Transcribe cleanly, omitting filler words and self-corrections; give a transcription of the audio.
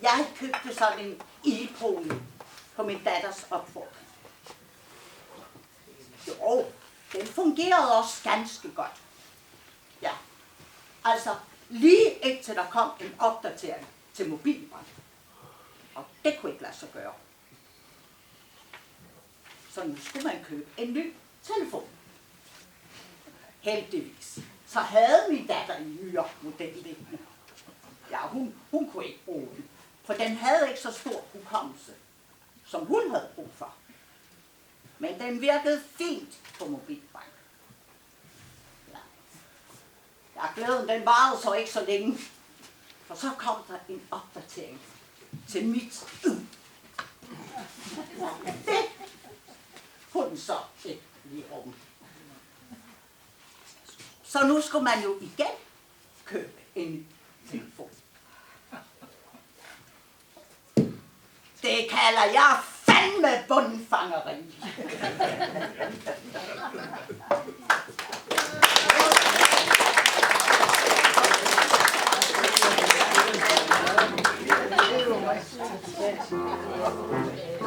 Jeg købte sådan en ildpony på min datters opfordring. Jo, den fungerede også ganske godt. Ja, altså lige indtil der kom en opdatering til mobilbånd. Og det kunne ikke lade sig gøre. Så nu skulle man købe en ny telefon. Heldigvis, så havde min datter en nyere model liggende. Ja, hun kunne ikke bruge den, for den havde ikke så stor hukommelse, som hun havde brug for. Men den virkede fint på mobilbank. Ja, glæden den varede så ikke så længe, for så kom der en opdatering til mit. Det kunne den så ikke lige rumme. Så nu skulle man jo igen købe en ny telefon. Det kalder jeg fandme bundfangeri. Thank you.